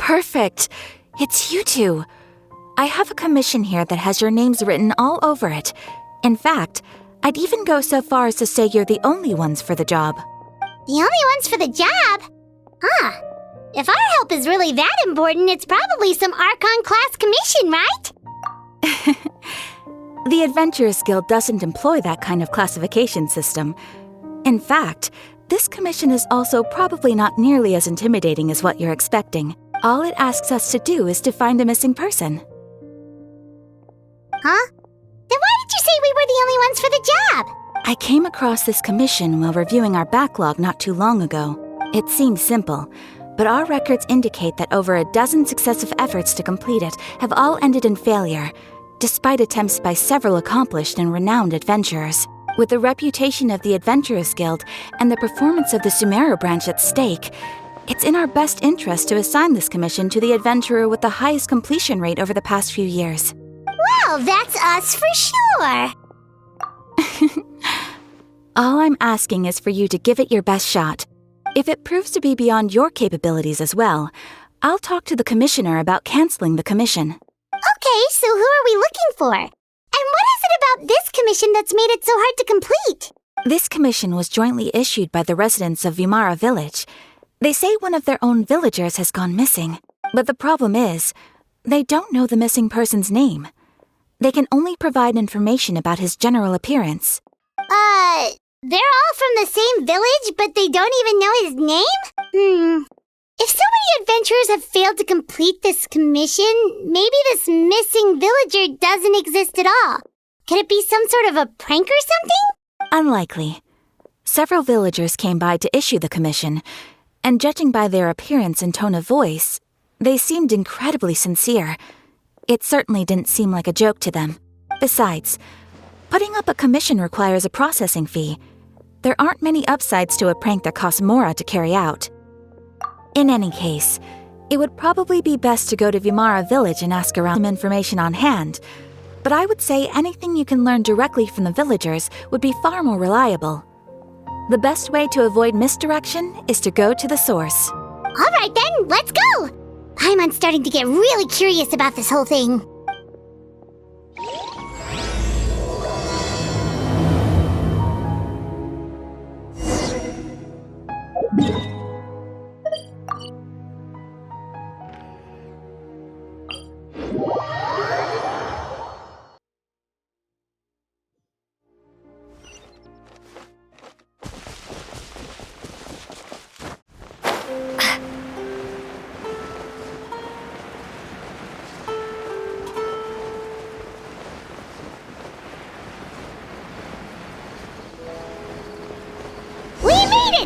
Perfect. It's you two. I have a commission here that has your names written all over it. In fact, I'd even go so far as to say you're the only ones for the job. The only ones for the job? Huh. If our help is really that important, it's probably some Archon-class commission, right? The Adventurers Guild doesn't employ that kind of classification system. In fact, this commission is also probably not nearly as intimidating as what you're expecting. All it asks us to do is to find a missing person. Huh? Then why did you say we were the only ones for the job? I came across this commission while reviewing our backlog not too long ago. It seems simple, but our records indicate that over a dozen successive efforts to complete it have all ended in failure, despite attempts by several accomplished and renowned adventurers. With the reputation of the Adventurers Guild and the performance of the Sumeru branch at stake, it's in our best interest to assign this commission to the adventurer with the highest completion rate over the past few years. Well, that's us for sure. All I'm asking is for you to give it your best shot. If it proves to be beyond your capabilities as well, I'll talk to the commissioner about canceling the commission. Okay, so who are we looking for? And what is it about this commission that's made it so hard to complete? This commission was jointly issued by the residents of Vimara Village. They say one of their own villagers has gone missing. But the problem is, they don't know the missing person's name. They can only provide information about his general appearance. They're all from the same village, but they don't even know his name? If so many adventurers have failed to complete this commission, maybe this missing villager doesn't exist at all. Could it be some sort of a prank or something? Unlikely. Several villagers came by to issue the commission, and judging by their appearance and tone of voice, they seemed incredibly sincere. It certainly didn't seem like a joke to them. Besides, putting up a commission requires a processing fee. There aren't many upsides to a prank that costs more to carry out. In any case, it would probably be best to go to Vimara Village and ask around some information on hand, but I would say anything you can learn directly from the villagers would be far more reliable. The best way to avoid misdirection is to go to the source. All right then, let's go! I'm starting to get really curious about this whole thing.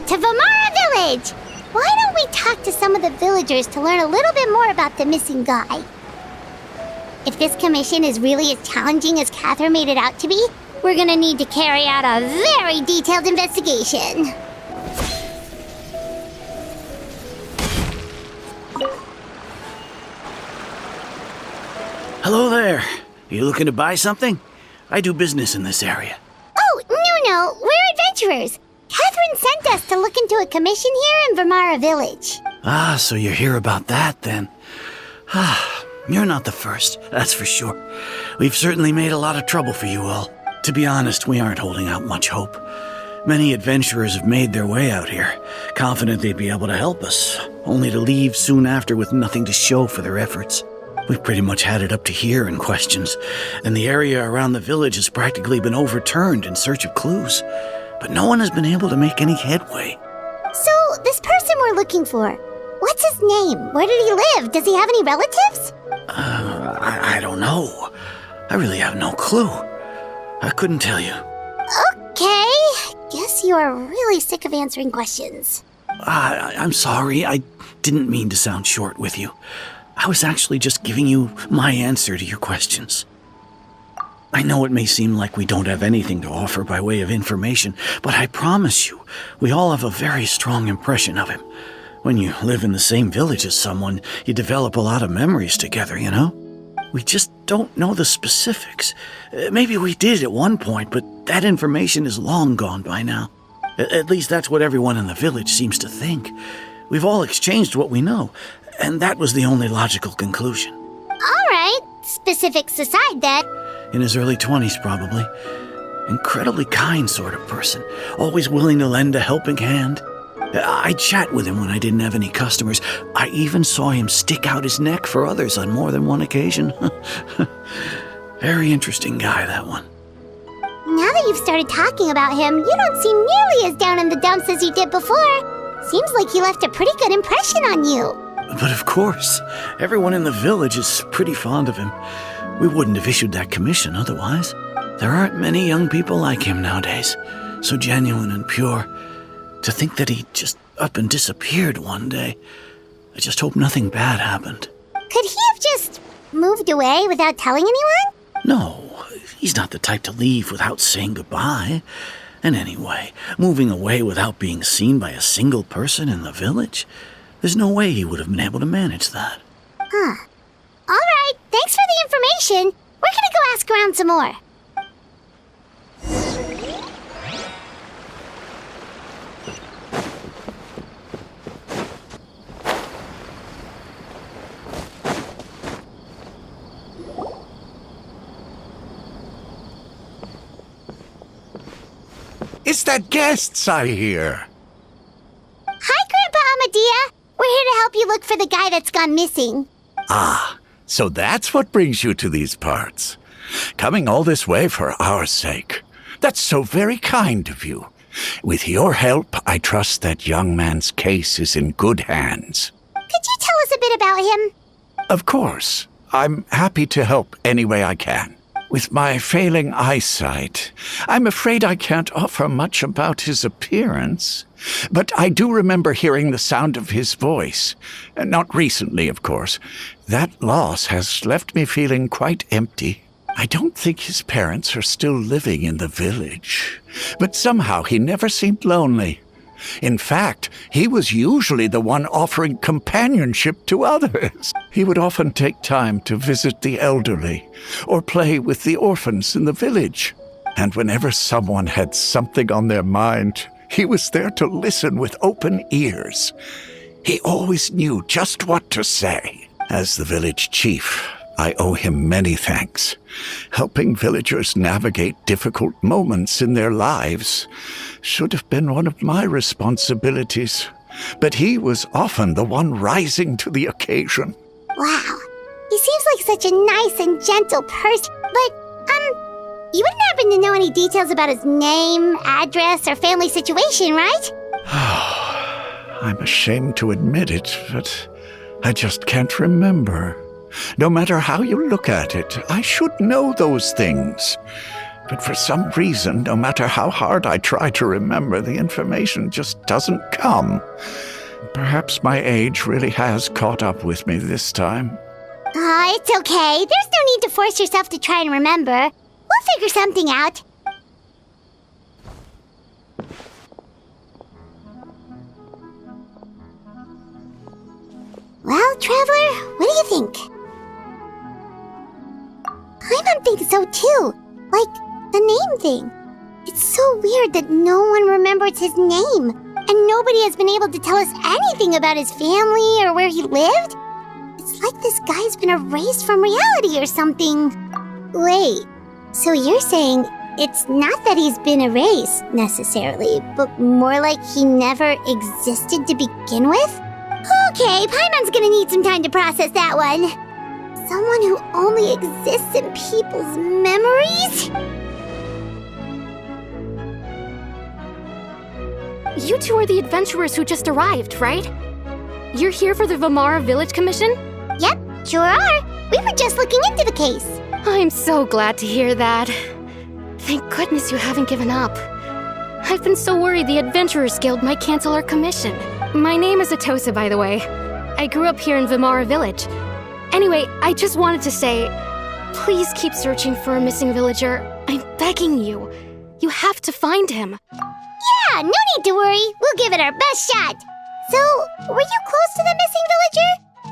To Vimara Village! Why don't we talk to some of the villagers to learn a little bit more about the missing guy? If this commission is really as challenging as Catherine made it out to be, we're gonna need to carry out a very detailed investigation. Hello there. You looking to buy something? I do business in this area. Oh, no, we're adventurers. Catherine sent us to look into a commission here in Vimara Village. Ah, so you're here about that, then. You're not the first, that's for sure. We've certainly made a lot of trouble for you all. To be honest, we aren't holding out much hope. Many adventurers have made their way out here, confident they'd be able to help us, only to leave soon after with nothing to show for their efforts. We've pretty much had it up to here in questions, and the area around the village has practically been overturned in search of clues. But no one has been able to make any headway. So, this person we're looking for, what's his name? Where did he live? Does he have any relatives? I don't know. I really have no clue. I couldn't tell you. Okay, guess you are really sick of answering questions. I'm sorry, I didn't mean to sound short with you. I was actually just giving you my answer to your questions. I know it may seem like we don't have anything to offer by way of information, but I promise you, we all have a very strong impression of him. When you live in the same village as someone, you develop a lot of memories together, you know? We just don't know the specifics. Maybe we did at one point, but that information is long gone by now. At least that's what everyone in the village seems to think. We've all exchanged what we know, And that was the only logical conclusion. Alright, specifics aside then. In his early 20s, probably. Incredibly kind sort of person, always willing to lend a helping hand. I'd chat with him when I didn't have any customers. I even saw him stick out his neck for others on more than one occasion. Very interesting guy, that one. Now that you've started talking about him, you don't seem nearly as down in the dumps as you did before. Seems like he left a pretty good impression on you. But of course, everyone in the village is pretty fond of him. We wouldn't have issued that commission otherwise. There aren't many young people like him nowadays, so genuine and pure. To think that he just up and disappeared one day. I just hope nothing bad happened. Could he have just moved away without telling anyone? No, he's not the type to leave without saying goodbye. And anyway, moving away without being seen by a single person in the village, there's no way he would have been able to manage that. Huh. Alright, thanks for the information. We're gonna go ask around some more. It's the guests I hear. Hi, Grandpa Amadea. We're here to help you look for the guy that's gone missing. Ah, so that's what brings you to these parts. Coming all this way for our sake. That's so very kind of you. With your help, I trust that young man's case is in good hands. Could you tell us a bit about him? Of course. I'm happy to help any way I can. With my failing eyesight, I'm afraid I can't offer much about his appearance. But I do remember hearing the sound of his voice. Not recently, of course. That loss has left me feeling quite empty. I don't think his parents are still living in the village. But somehow he never seemed lonely. In fact, he was usually the one offering companionship to others. He would often take time to visit the elderly or play with the orphans in the village. And whenever someone had something on their mind, he was there to listen with open ears. He always knew just what to say. As the village chief, I owe him many thanks. Helping villagers navigate difficult moments in their lives should have been one of my responsibilities. But he was often the one rising to the occasion. Wow. He seems like such a nice and gentle person. But, you wouldn't happen to know any details about his name, address, or family situation, right? I'm ashamed to admit it, but I just can't remember. No matter how you look at it, I should know those things. But for some reason, no matter how hard I try to remember, the information just doesn't come. Perhaps my age really has caught up with me this time. It's okay. There's no need to force yourself to try and remember. We'll figure something out. Well, Traveler, what do you think? Paimon thinks so too. Like, the name thing. It's so weird that no one remembers his name. And nobody has been able to tell us anything about his family or where he lived. It's like this guy's been erased from reality or something. Wait, so you're saying it's not that he's been erased, necessarily, but more like he never existed to begin with? Okay, Paimon's gonna need some time to process that one. Someone who only exists in people's memories? You two are the adventurers who just arrived, right? You're here for the Vamara Village Commission? Yep, sure are. We were just looking into the case. I'm so glad to hear that. Thank goodness you haven't given up. I've been so worried the Adventurers Guild might cancel our commission. My name is Atosa, by the way. I grew up here in Vamara Village. Anyway, I just wanted to say, please keep searching for a missing villager. I'm begging you. You have to find him. Yeah, no need to worry. We'll give it our best shot. So, were you close to the missing villager?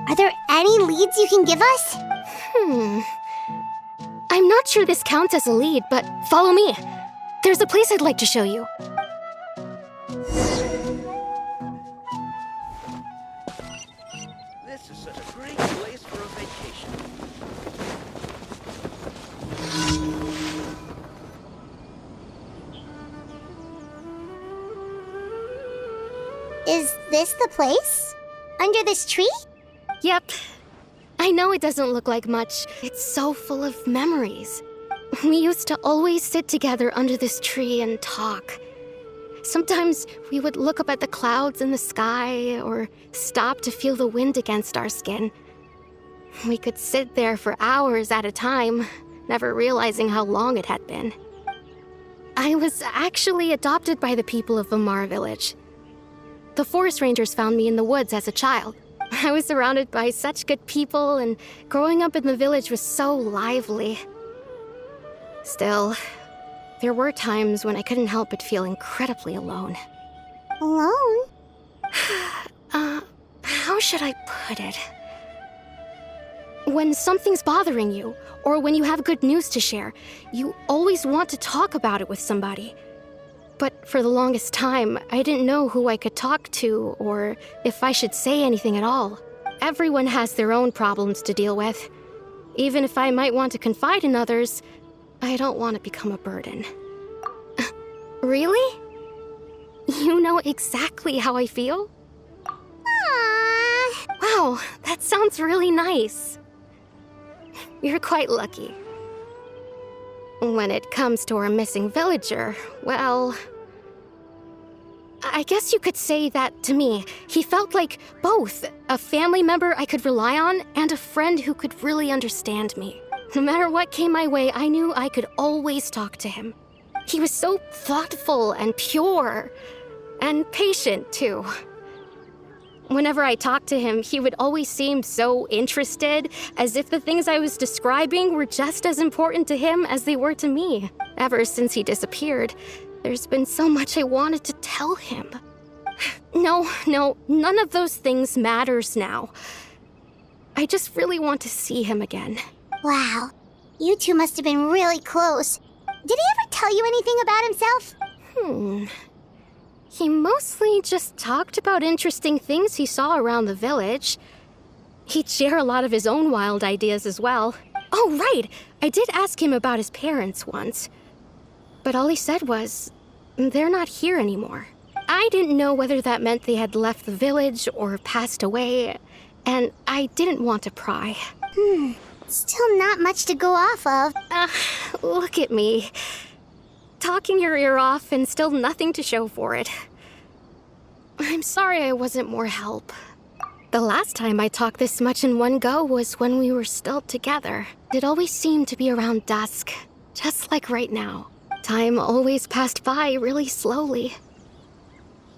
Are there any leads you can give us? I'm not sure this counts as a lead, but follow me. There's a place I'd like to show you. This is Is this the place? Under this tree? Yep. I know it doesn't look like much. It's so full of memories. We used to always sit together under this tree and talk. Sometimes we would look up at the clouds in the sky or stop to feel the wind against our skin. We could sit there for hours at a time, never realizing how long it had been. I was actually adopted by the people of Vamara Village. The forest rangers found me in the woods as a child. I was surrounded by such good people, and growing up in the village was so lively. Still, there were times when I couldn't help but feel incredibly alone. Alone? How should I put it? When something's bothering you, or when you have good news to share, you always want to talk about it with somebody. But for the longest time, I didn't know who I could talk to, or if I should say anything at all. Everyone has their own problems to deal with. Even if I might want to confide in others, I don't want to become a burden. Really? You know exactly how I feel? Aww. Wow, that sounds really nice. You're quite lucky. When it comes to our missing villager, well, I guess you could say that to me. He felt like both a family member I could rely on and a friend who could really understand me. No matter what came my way, I knew I could always talk to him. He was so thoughtful and pure, and patient, too. Whenever I talked to him, he would always seem so interested, as if the things I was describing were just as important to him as they were to me. Ever since he disappeared, there's been so much I wanted to tell him. No, none of those things matters now. I just really want to see him again. Wow. You two must have been really close. Did he ever tell you anything about himself? He mostly just talked about interesting things he saw around the village. He'd share a lot of his own wild ideas as well. Oh, right! I did ask him about his parents once. But all he said was, they're not here anymore. I didn't know whether that meant they had left the village or passed away, and I didn't want to pry. Still not much to go off of. Look at me. Talking your ear off and still nothing to show for it. I'm sorry I wasn't more help. The last time I talked this much in one go was when we were still together. It always seemed to be around dusk, just like right now. Time always passed by really slowly.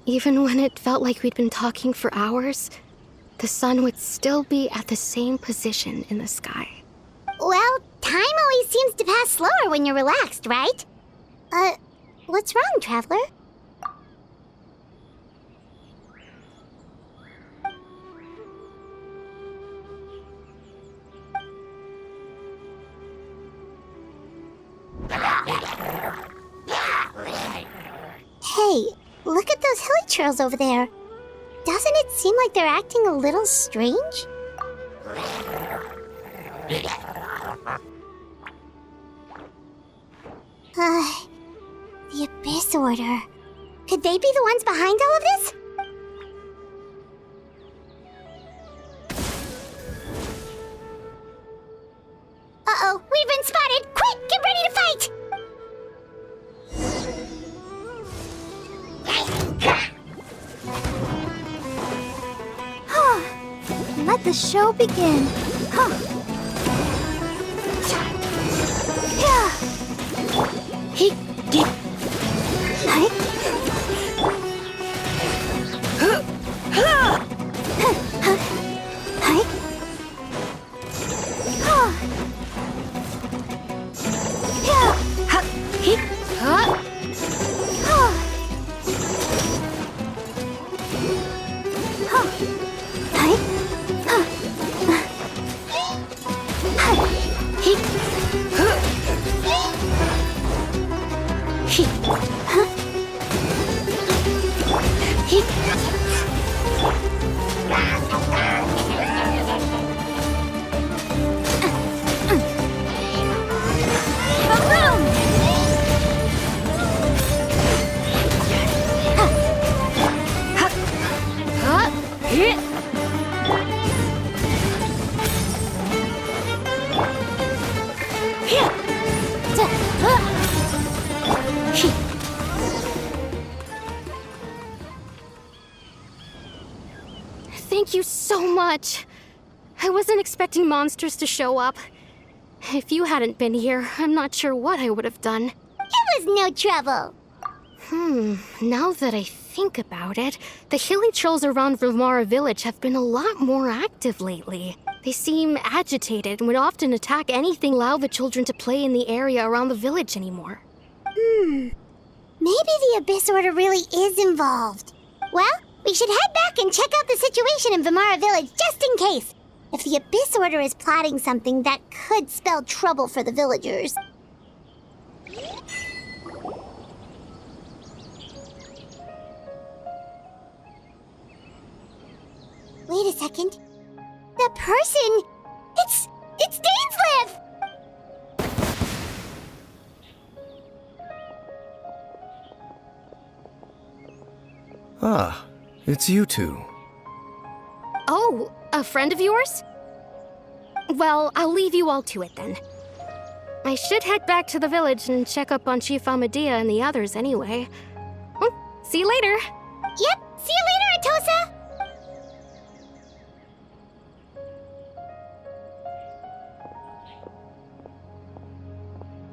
Even when it felt like we'd been talking for hours, the sun would still be at the same position in the sky. Well, time always seems to pass slower when you're relaxed, right? What's wrong, Traveler? Hey, look at those hilly churls over there. Doesn't it seem like they're acting a little strange? The Abyss Order. Could they be the ones behind all of this? Uh-oh, we've been spotted! Quick, get ready to fight! Let the show begin. Thank you so much. I wasn't expecting monsters to show up. If you hadn't been here, I'm not sure what I would have done. It was no trouble. Now that I think about it, the hilly trolls around Vimara village have been a lot more active lately. They seem agitated and would often attack anything allow the children to play in the area around the village anymore. Maybe the Abyss Order really is involved. Well, we should head back and check out the situation in Vimara village just in case. If the Abyss Order is plotting something, that could spell trouble for the villagers. Wait a second. The person... It's Dainsleif! Ah, it's you two. Oh, a friend of yours? Well, I'll leave you all to it then. I should head back to the village and check up on Chief Amadea and the others anyway. See you later. Yep, see you later, Atosa!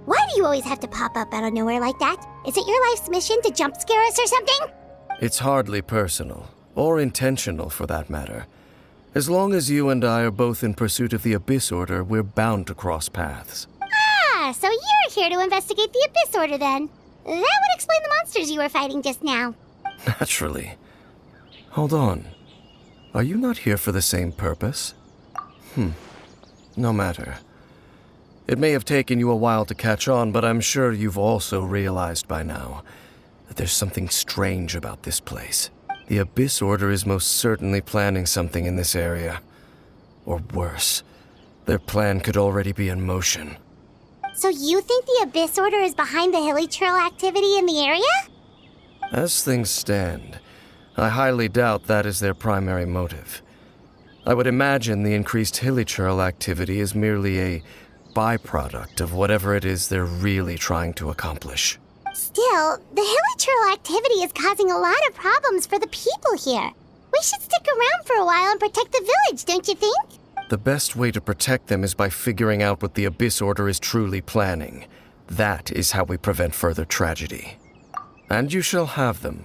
Why do you always have to pop up out of nowhere like that? Is it your life's mission to jump scare us or something? It's hardly personal, or intentional for that matter. As long as you and I are both in pursuit of the Abyss Order, we're bound to cross paths. Ah, so you're here to investigate the Abyss Order then. That would explain the monsters you were fighting just now. Naturally. Hold on. Are you not here for the same purpose? No matter. It may have taken you a while to catch on, but I'm sure you've also realized by now that there's something strange about this place. The Abyss Order is most certainly planning something in this area. Or worse, their plan could already be in motion. So you think the Abyss Order is behind the hilly trail activity in the area? As things stand, I highly doubt that is their primary motive. I would imagine the increased hilly trail activity is merely a byproduct of whatever it is they're really trying to accomplish. Still, the hilly trail activity is causing a lot of problems for the people here. We should stick around for a while and protect the village, don't you think? The best way to protect them is by figuring out what the Abyss Order is truly planning. That is how we prevent further tragedy. And you shall have them.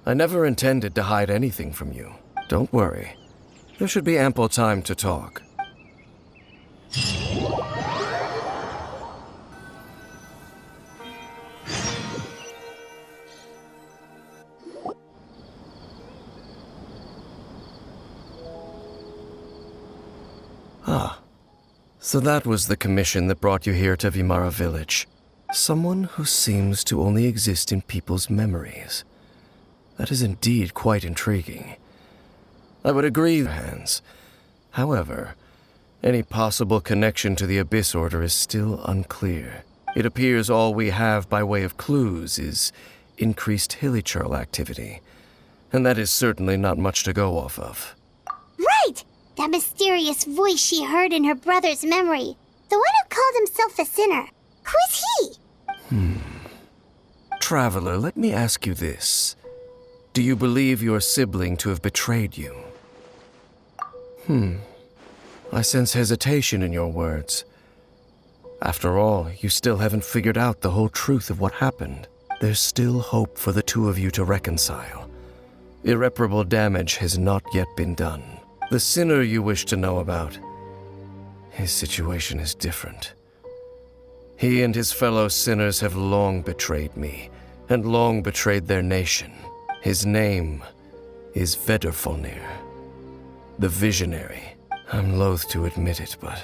I never intended to hide anything from you. Don't worry. There should be ample time to talk. So that was the commission that brought you here to Vimara village. Someone who seems to only exist in people's memories. That is indeed quite intriguing. I would agree, Hans. However, any possible connection to the Abyss Order is still unclear. It appears all we have by way of clues is increased hilly trail activity, and that is certainly not much to go off of. Right! That mysterious voice she heard in her brother's memory. The one who called himself a sinner. Who is he? Traveler, let me ask you this. Do you believe your sibling to have betrayed you? I sense hesitation in your words. After all, you still haven't figured out the whole truth of what happened. There's still hope for the two of you to reconcile. Irreparable damage has not yet been done. The sinner you wish to know about, his situation is different. He and his fellow sinners have long betrayed me, and long betrayed their nation. His name is Vedrfolnir, the Visionary. I'm loath to admit it, but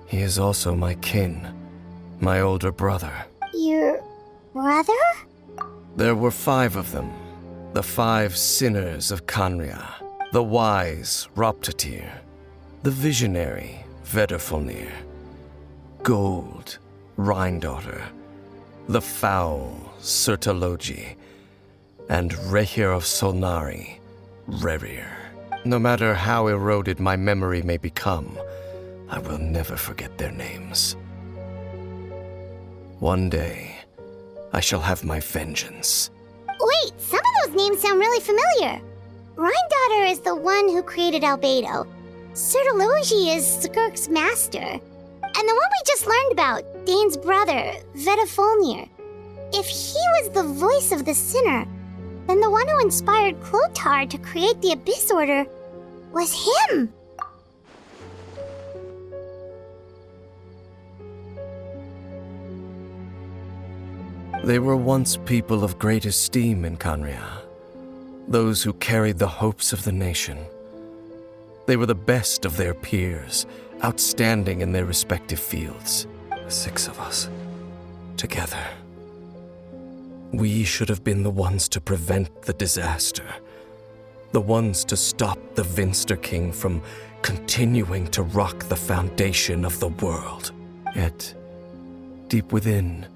he is also my kin, my older brother. Your brother? There were 5 of them, the 5 sinners of Kanria. The wise Roptatir, the visionary Vedrfolnir, Gold Rhindaughter, the foul Sertologi, and Rehir of Solnari, Rerir. No matter how eroded my memory may become, I will never forget their names. One day, I shall have my vengeance. Wait, some of those names sound really familiar. Rhine is the one who created Albedo. Sertologi is Skirk's master. And the one we just learned about, Dane's brother, Vetafolnir. If he was the voice of the sinner, then the one who inspired Clotar to create the Abyss Order was him. They were once people of great esteem in Canria, those who carried the hopes of the nation. They were the best of their peers, outstanding in their respective fields. 6 of us, together. We should have been the ones to prevent the disaster, the ones to stop the Vinster King from continuing to rock the foundation of the world. Yet, deep within,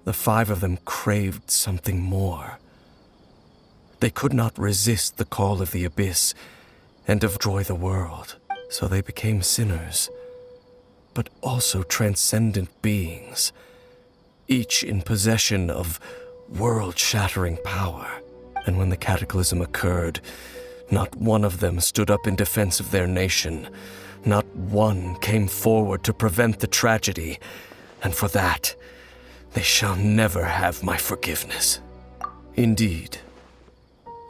the 5 of them craved something more. They could not resist the call of the Abyss and destroy the world, so they became sinners, but also transcendent beings, each in possession of world-shattering power. And when the cataclysm occurred, not one of them stood up in defense of their nation. Not one came forward to prevent the tragedy, and for that, they shall never have my forgiveness. Indeed,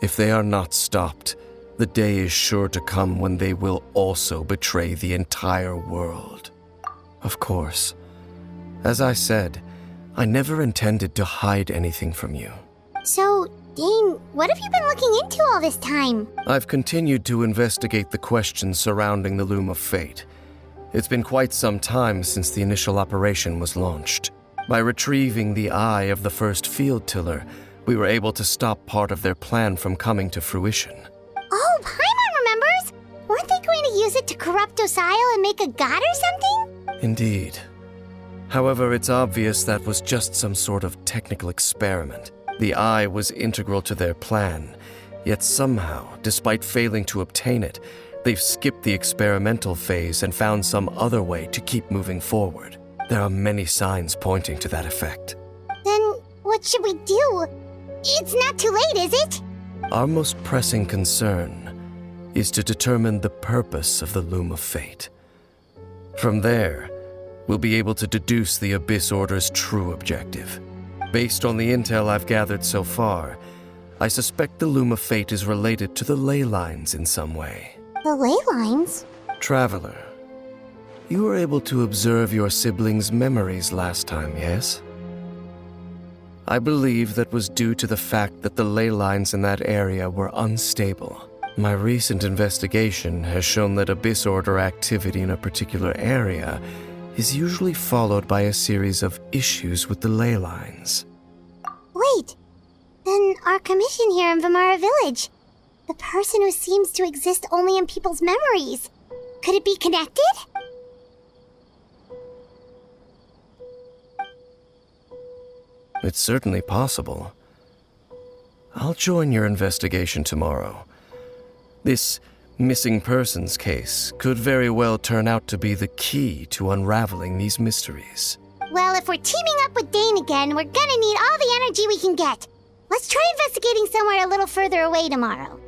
if they are not stopped, the day is sure to come when they will also betray the entire world. Of course, as I said, I never intended to hide anything from you. So, Dane, what have you been looking into all this time? I've continued to investigate the questions surrounding the Loom of Fate. It's been quite some time since the initial operation was launched. By retrieving the eye of the first field tiller, we were able to stop part of their plan from coming to fruition. Oh, Paimon remembers! Weren't they going to use it to corrupt Osiel and make a god or something? Indeed. However, it's obvious that was just some sort of technical experiment. The eye was integral to their plan, yet somehow, despite failing to obtain it, they've skipped the experimental phase and found some other way to keep moving forward. There are many signs pointing to that effect. Then, what should we do? It's not too late, is it? Our most pressing concern is to determine the purpose of the Loom of Fate. From there, we'll be able to deduce the Abyss Order's true objective. Based on the intel I've gathered so far, I suspect the Loom of Fate is related to the ley lines in some way. The ley lines? Traveler, you were able to observe your siblings' memories last time, yes? I believe that was due to the fact that the ley lines in that area were unstable. My recent investigation has shown that Abyss Order activity in a particular area is usually followed by a series of issues with the ley lines. Wait, then our commission here in Vamara Village, the person who seems to exist only in people's memories, could it be connected? It's certainly possible. I'll join your investigation tomorrow. This missing persons case could very well turn out to be the key to unraveling these mysteries. Well, if we're teaming up with Dane again, we're gonna need all the energy we can get. Let's try investigating somewhere a little further away tomorrow.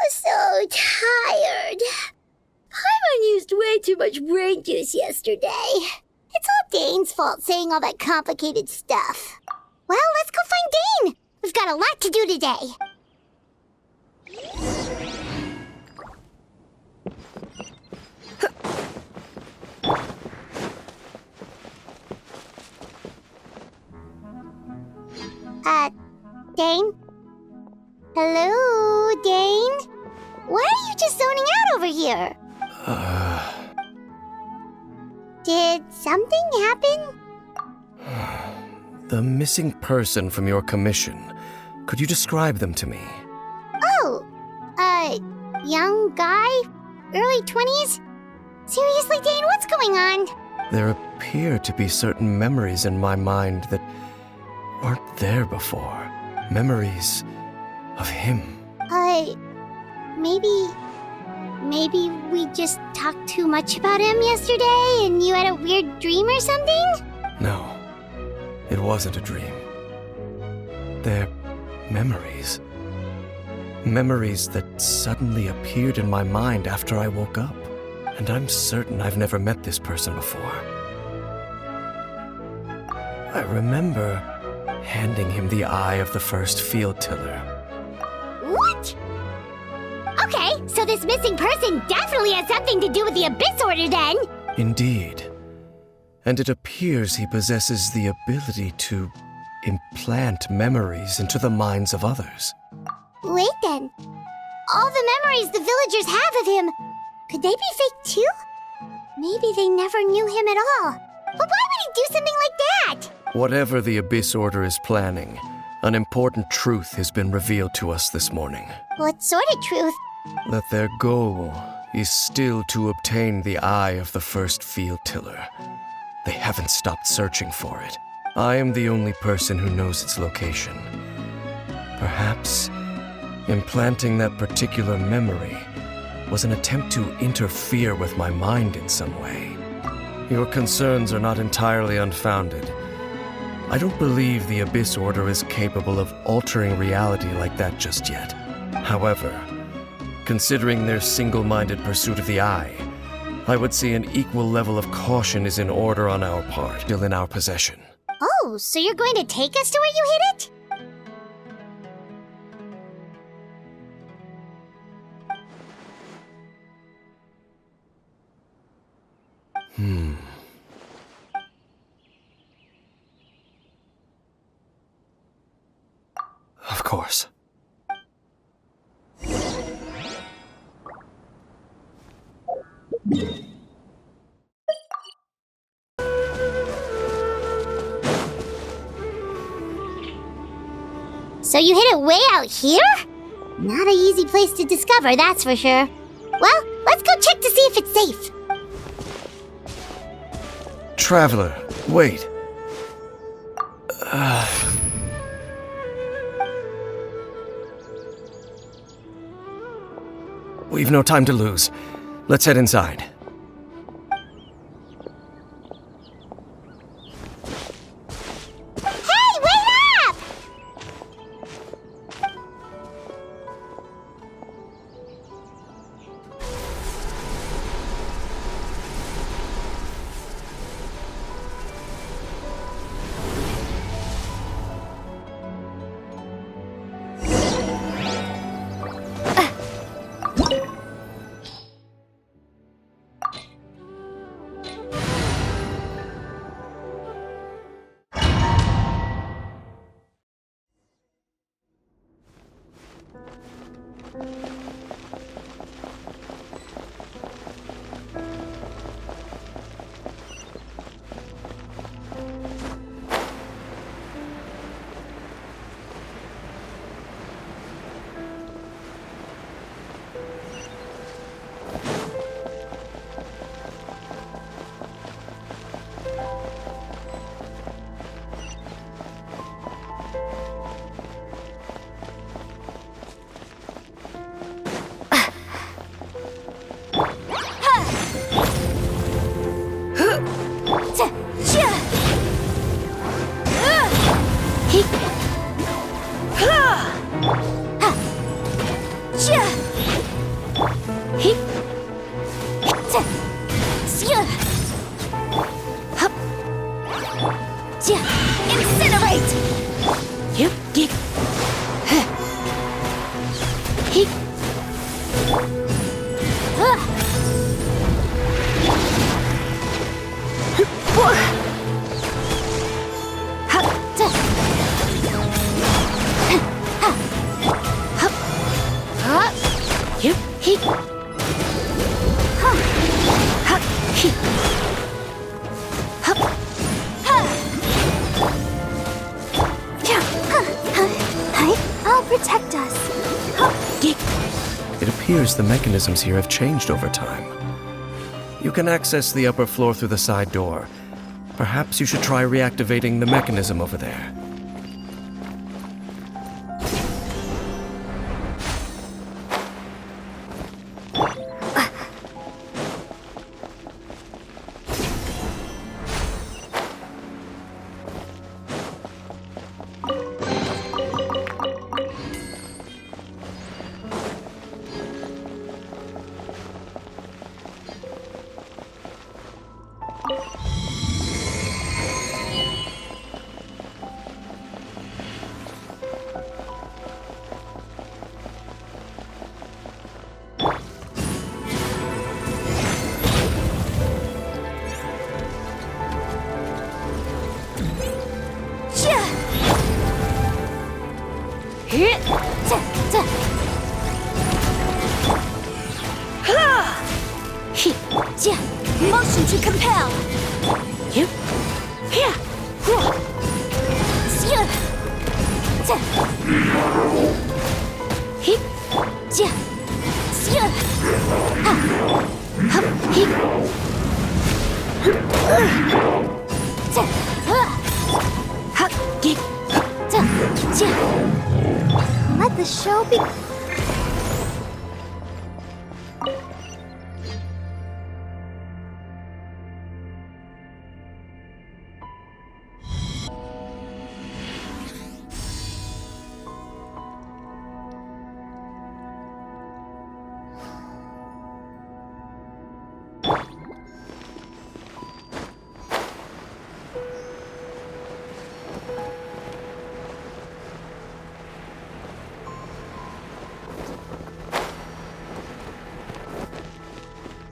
So tired. Paimon used way too much brain juice yesterday. It's all Dane's fault saying all that complicated stuff. Well, let's go find Dane. We've got a lot to do today. Dane? Hello, Dane? Why are you just zoning out over here? Did something happen? The missing person from your commission. Could you describe them to me? Oh, young guy? Early 20s? Seriously, Dane, what's going on? There appear to be certain memories in my mind that aren't there before. Memories of him. Maybe Maybe we just talked too much about him yesterday and you had a weird dream or something? No, it wasn't a dream. They're memories. Memories that suddenly appeared in my mind after I woke up. And I'm certain I've never met this person before. I remember handing him the eye of the first field tiller. What? Okay, so this missing person definitely has something to do with the Abyss Order then! Indeed. And it appears he possesses the ability to implant memories into the minds of others. Wait then. All the memories the villagers have of him, could they be fake too? Maybe they never knew him at all. But why would he do something like that? Whatever the Abyss Order is planning, an important truth has been revealed to us this morning. What sort of truth? That their goal is still to obtain the eye of the first field tiller. They haven't stopped searching for it. I am the only person who knows its location. Perhaps implanting that particular memory was an attempt to interfere with my mind in some way. Your concerns are not entirely unfounded. I don't believe the Abyss Order is capable of altering reality like that just yet. However, considering their single-minded pursuit of the eye, I would say an equal level of caution is in order on our part, still in our possession. Oh, so you're going to take us to where you hid it? Of course. So you hid it way out here? Not an easy place to discover, that's for sure. Well, let's go check to see if it's safe. Traveler, wait. We've no time to lose. Let's head inside. Hey, wait up! I'll protect us. It appears the mechanisms here have changed over time. You can access the upper floor through the side door. Perhaps you should try reactivating the mechanism over there. Motion to compel. Let the show be.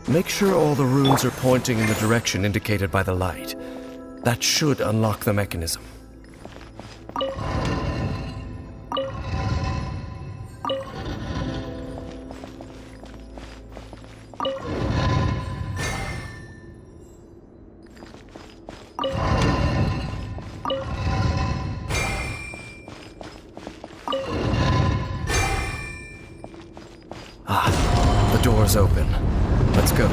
Make sure all the runes are pointing in the direction indicated by the light. That should unlock the mechanism. The door's open. Let's go.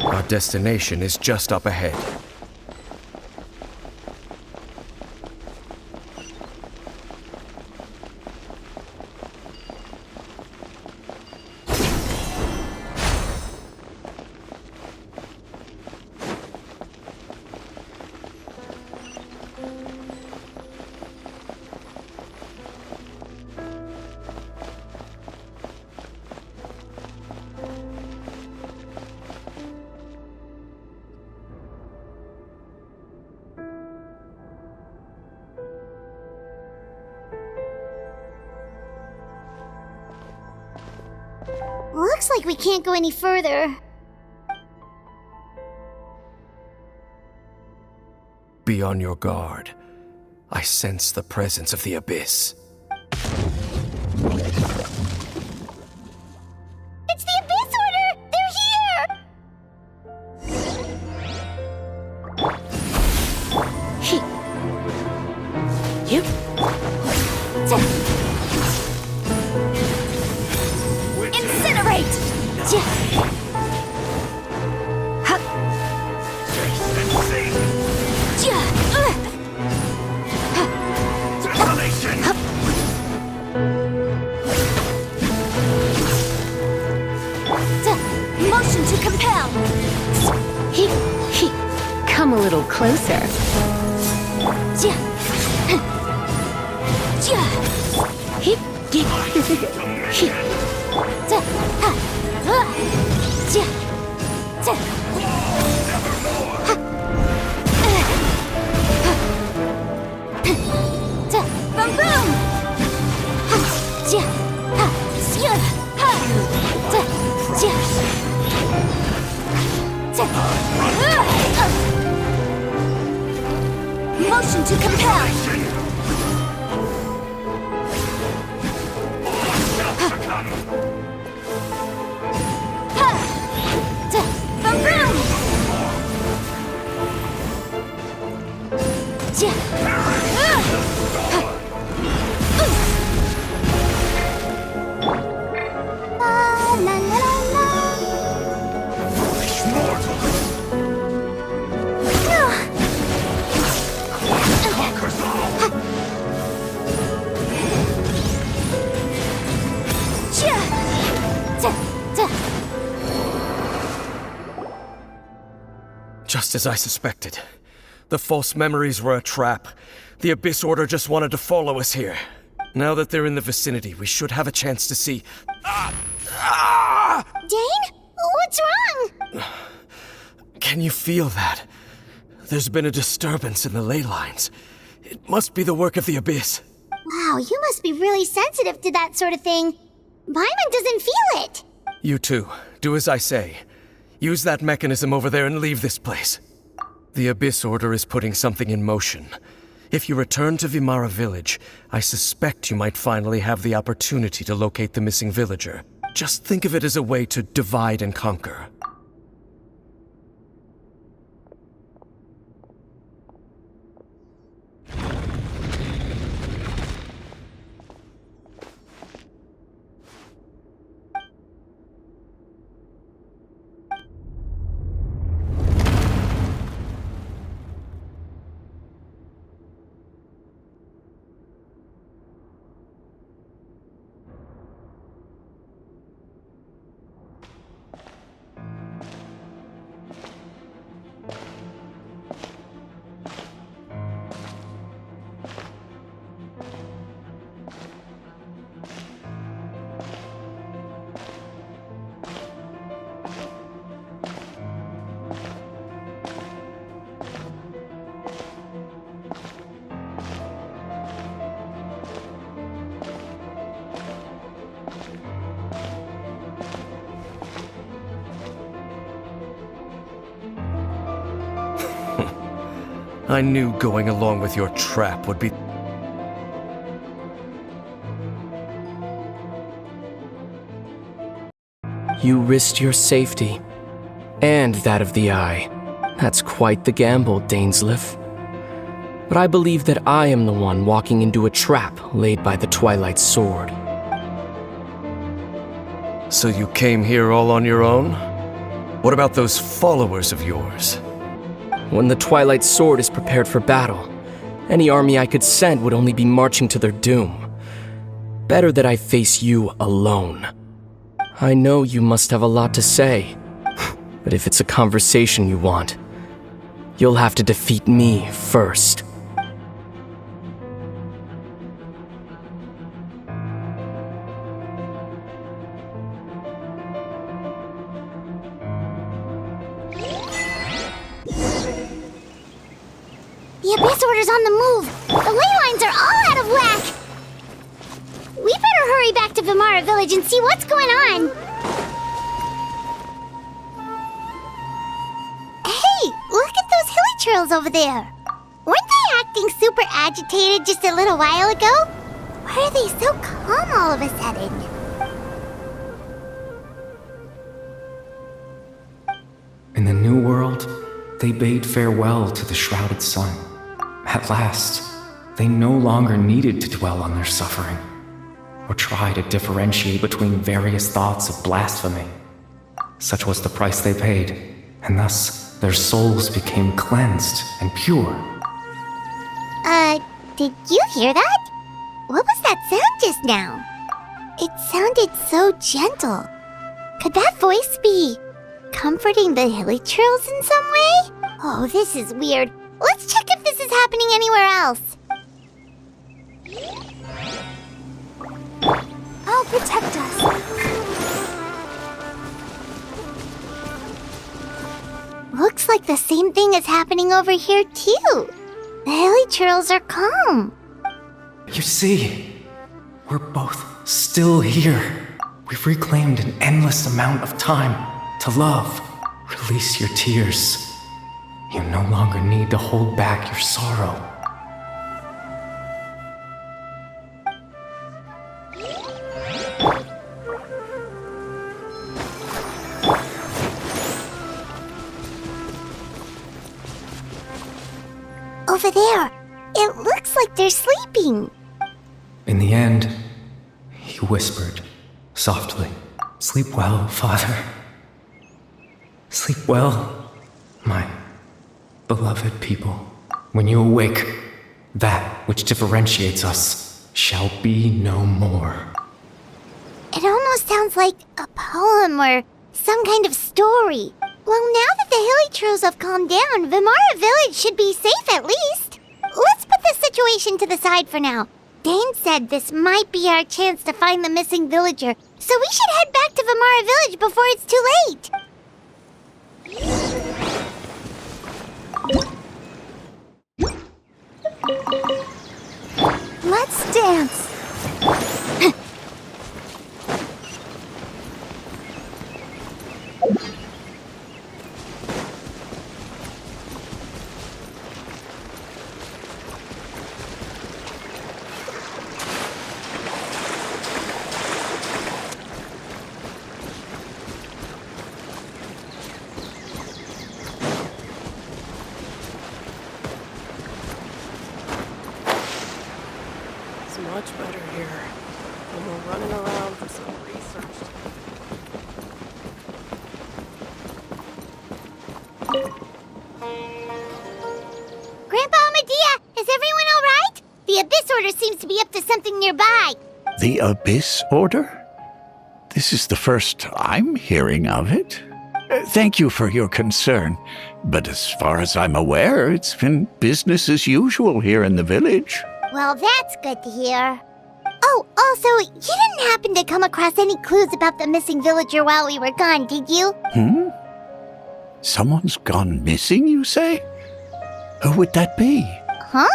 Our destination is just up ahead. Looks like we can't go any further. Be on your guard. I sense the presence of the Abyss. It's the Abyss Order! They're here! Incinerate! Motion to compel! Come a little closer. Boom boom! Motion to compel! Just as I suspected. The false memories were a trap. The Abyss Order just wanted to follow us here. Now that they're in the vicinity, we should have a chance to see... Dane? What's wrong? Can you feel that? There's been a disturbance in the ley lines. It must be the work of the Abyss. Wow, you must be really sensitive to that sort of thing. Paimon doesn't feel it. You too. Do as I say. Use that mechanism over there and leave this place. The Abyss Order is putting something in motion. If you return to Vimara village, I suspect you might finally have the opportunity to locate the missing villager. Just think of it as a way to divide and conquer. I knew going along with your trap would be... You risked your safety, and that of the Eye. That's quite the gamble, Dainsleif. But I believe that I am the one walking into a trap laid by the Twilight Sword. So you came here all on your own? What about those followers of yours? When the Twilight Sword is prepared for battle, any army I could send would only be marching to their doom. Better that I face you alone. I know you must have a lot to say, but if it's a conversation you want, you'll have to defeat me first. The Abyss Order's on the move! The ley lines are all out of whack! We better hurry back to Vimara Village and see what's going on! Hey, look at those hilly churls over there! Weren't they acting super agitated just a little while ago? Why are they so calm all of a sudden? In the New World, they bade farewell to the shrouded sun. At last, they no longer needed to dwell on their suffering, or try to differentiate between various thoughts of blasphemy. Such was the price they paid, and thus their souls became cleansed and pure. Did you hear that? What was that sound just now? It sounded so gentle. Could that voice be comforting the hilly churls in some way? Oh, this is weird. Let's check if this is happening anywhere else. I'll protect us. Looks like the same thing is happening over here, too. The hilly churls are calm. You see, we're both still here. We've reclaimed an endless amount of time to love. Release your tears. You no longer need to hold back your sorrow. Over there. It looks like they're sleeping. In the end, he whispered, softly, "Sleep well, Father. Sleep well, my beloved people. When you awake, that which differentiates us shall be no more." It almost sounds like a poem or some kind of story. Well, now that the hilly churls have calmed down, Vimara Village should be safe at least. Let's put this situation to the side for now. Dane said this might be our chance to find the missing villager, so we should head back to Vimara Village before it's too late. Let's dance. running around for some research. Grandpa Medea, is everyone all right? The Abyss Order seems to be up to something nearby. The Abyss Order? This is the first I'm hearing of it. Thank you for your concern, but as far as I'm aware, it's been business as usual here in the village. Well, that's good to hear. Oh, also, you didn't happen to come across any clues about the missing villager while we were gone, did you? Someone's gone missing, you say? Who would that be? Huh?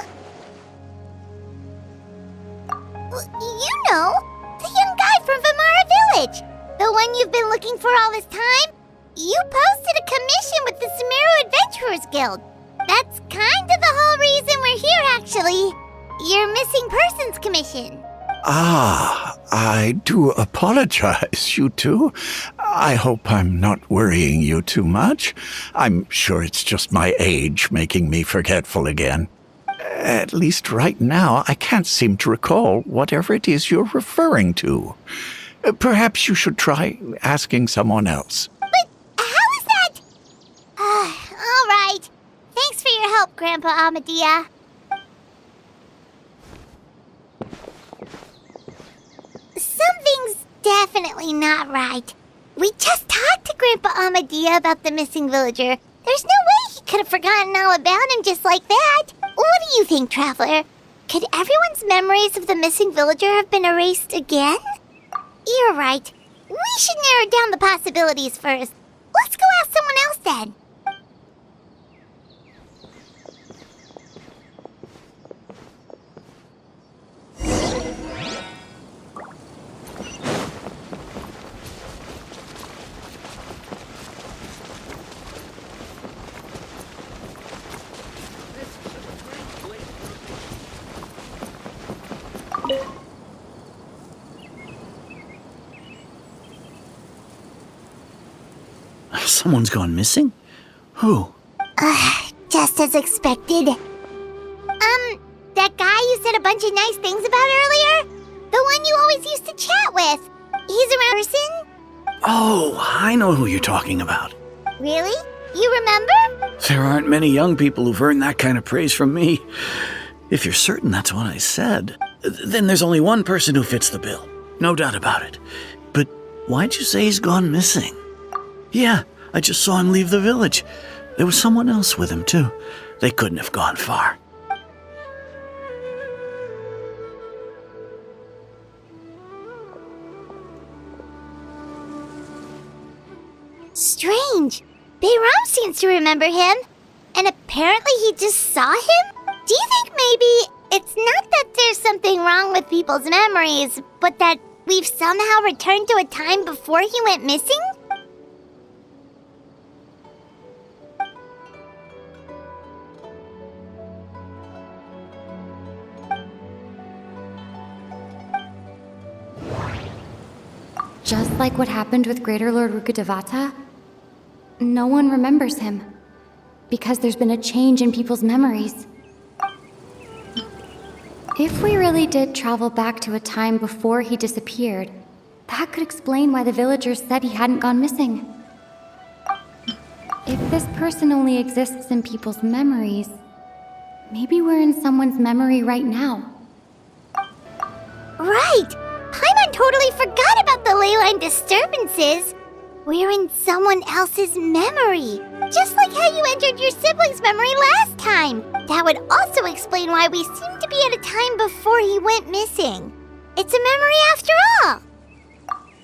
You know, the young guy from Vamara Village. The one you've been looking for all this time. You posted a commission with the Sumeru Adventurers Guild. That's kind of the whole reason we're here, actually. Your missing persons commission. Ah, I do apologize, you two. I hope I'm not worrying you too much. I'm sure it's just my age making me forgetful again. At least right now, I can't seem to recall whatever it is you're referring to. Perhaps you should try asking someone else. But how is that? All right. Thanks for your help, Grandpa Amadea. Something's definitely not right. We just talked to Grandpa Amadea about the missing villager. There's no way he could have forgotten all about him just like that. What do you think, Traveler? Could everyone's memories of the missing villager have been erased again? You're right. We should narrow down the possibilities first. Let's go ask someone else then. Someone's gone missing? Who? Just as expected. That guy you said a bunch of nice things about earlier? The one you always used to chat with. He's around person? Oh, I know who you're talking about. Really? You remember? There aren't many young people who've earned that kind of praise from me. If you're certain that's what I said, then there's only one person who fits the bill. No doubt about it. But why'd you say he's gone missing? Yeah, I just saw him leave the village. There was someone else with him, too. They couldn't have gone far. Strange. Bayram seems to remember him. And apparently he just saw him? Do you think maybe it's not that there's something wrong with people's memories, but that we've somehow returned to a time before he went missing? Just like what happened with Greater Lord Rukkhadevata, no one remembers him, because there's been a change in people's memories. If we really did travel back to a time before he disappeared, that could explain why the villagers said he hadn't gone missing. If this person only exists in people's memories, maybe we're in someone's memory right now. Right! Paimon totally forgot about the leyline disturbances. We're in someone else's memory. Just like how you entered your sibling's memory last time. That would also explain why we seem to be at a time before he went missing. It's a memory after all.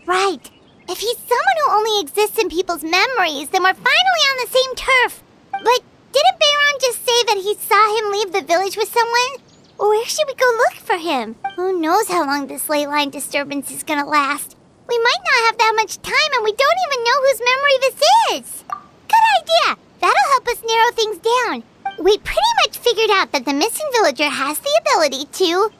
Right. If he's someone who only exists in people's memories, then we're finally on the same turf. But didn't Bayron just say that he saw him leave the village with someone? Where should we go look for him? Who knows how long this ley line disturbance is gonna last? We might not have that much time and we don't even know whose memory this is. Good idea! That'll help us narrow things down. We pretty much figured out that the missing villager has the ability to...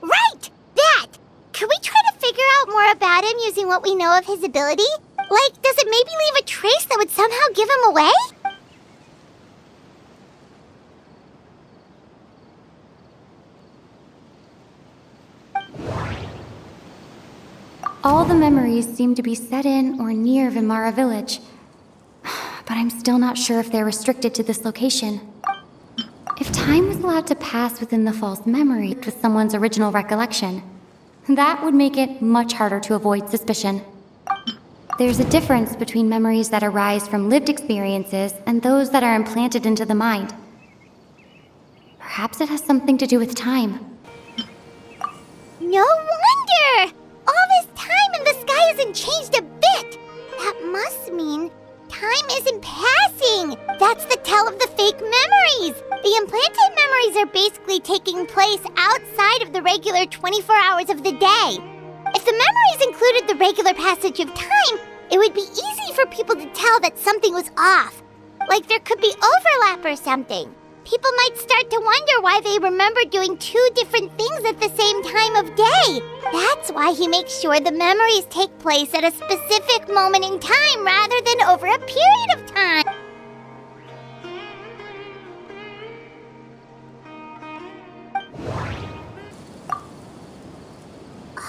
Right! That! Could we try to figure out more about him using what we know of his ability? Like, does it maybe leave a trace that would somehow give him away? All the memories seem to be set in or near Vimara village. But I'm still not sure if they're restricted to this location. If time was allowed to pass within the false memory with someone's original recollection, that would make it much harder to avoid suspicion. There's a difference between memories that arise from lived experiences and those that are implanted into the mind. Perhaps it has something to do with time. No wonder! All this time and the sky hasn't changed a bit! That must mean time isn't passing! That's the tell of the fake memories! The implanted memories are basically taking place outside of the regular 24 hours of the day. If the memories included the regular passage of time, it would be easy for people to tell that something was off. Like there could be overlap or something. People might start to wonder why they remember doing two different things at the same time of day. That's why he makes sure the memories take place at a specific moment in time rather than over a period of time.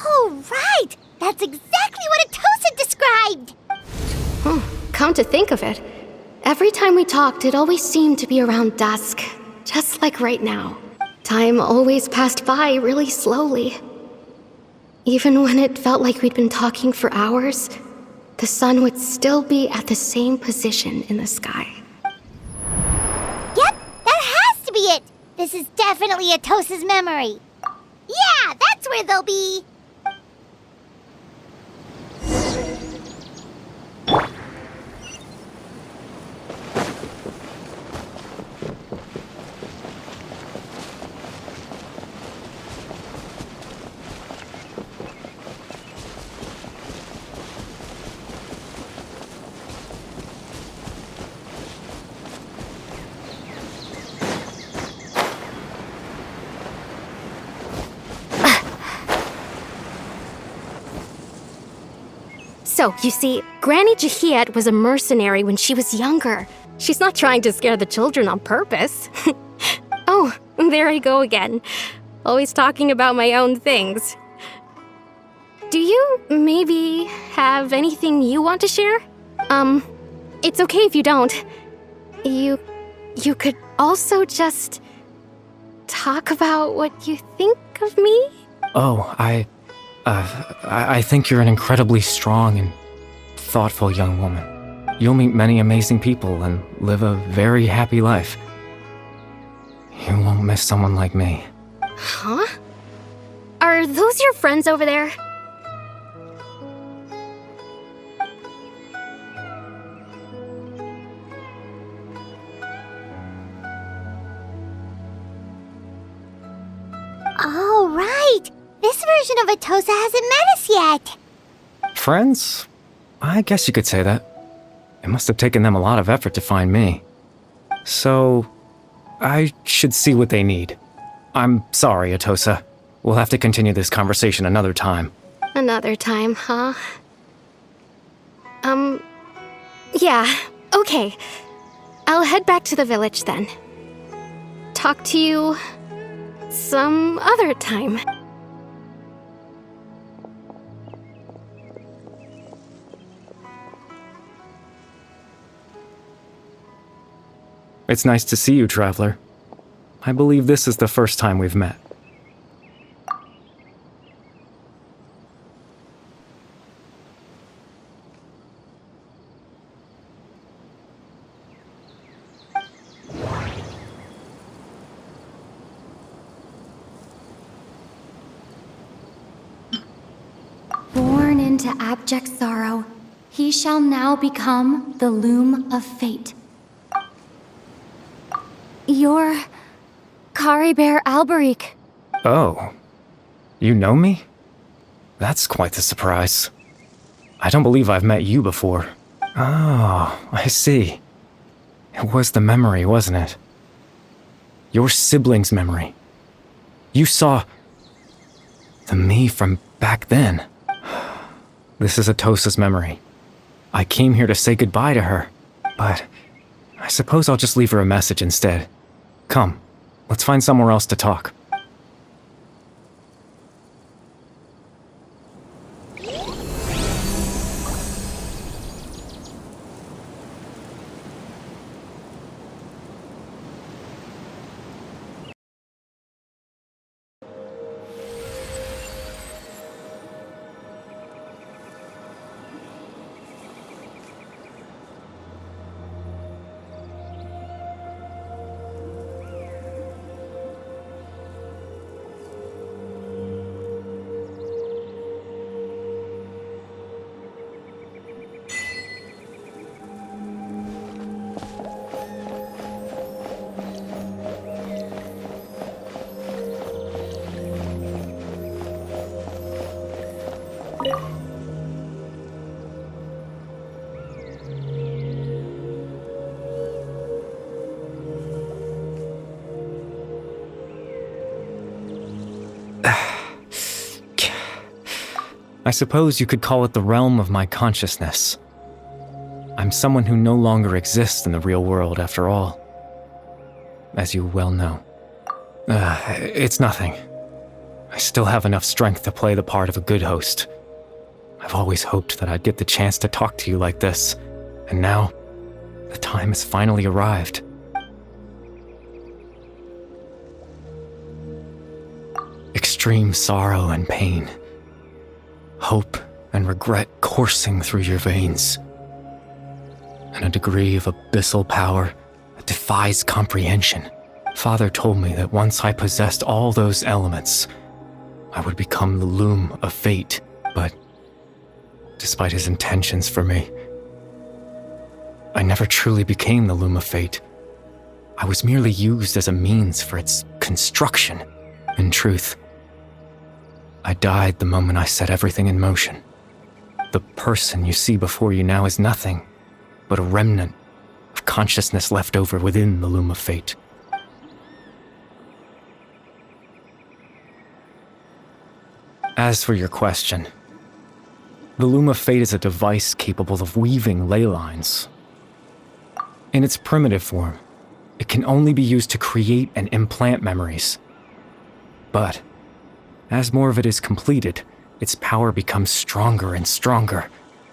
Oh, right! That's exactly what Atosa described! Come to think of it, every time we talked, it always seemed to be around dusk, just like right now. Time always passed by really slowly. Even when it felt like we'd been talking for hours, the sun would still be at the same position in the sky. Yep, that has to be it! This is definitely Atosa's memory. Yeah, that's where they'll be! So, you see, Granny Jahiet was a mercenary when she was younger. She's not trying to scare the children on purpose. Oh, there I go again. Always talking about my own things. Do you maybe have anything you want to share? It's okay if you don't. You could also just talk about what you think of me? Oh, I think you're an incredibly strong and thoughtful young woman. You'll meet many amazing people and live a very happy life. You won't miss someone like me. Huh? Are those your friends over there? Oh, right! This version of Atosa hasn't met us yet! Friends? I guess you could say that. It must have taken them a lot of effort to find me. So, I should see what they need. I'm sorry, Atosa. We'll have to continue this conversation another time. Another time, huh? Yeah, okay. I'll head back to the village then. Talk to you some other time. It's nice to see you, Traveler. I believe this is the first time we've met. Born into abject sorrow, he shall now become the loom of fate. You're Caribert Alberic. Oh. You know me? That's quite the surprise. I don't believe I've met you before. Oh, I see. It was the memory, wasn't it? Your sibling's memory. You saw the me from back then. This is Atosa's memory. I came here to say goodbye to her, but I suppose I'll just leave her a message instead. Come, let's find somewhere else to talk. I suppose you could call it the realm of my consciousness. I'm someone who no longer exists in the real world, after all. As you well know. It's nothing. I still have enough strength to play the part of a good host. I've always hoped that I'd get the chance to talk to you like this, and now, the time has finally arrived. Extreme sorrow and pain. Hope and regret coursing through your veins. And a degree of abyssal power that defies comprehension. Father told me that once I possessed all those elements, I would become the loom of fate, but despite his intentions for me, I never truly became the loom of fate. I was merely used as a means for its construction. In truth, I died the moment I set everything in motion. The person you see before you now is nothing but a remnant of consciousness left over within the loom of fate. As for your question, the loom of fate is a device capable of weaving ley lines. In its primitive form, it can only be used to create and implant memories. But as more of it is completed, its power becomes stronger and stronger,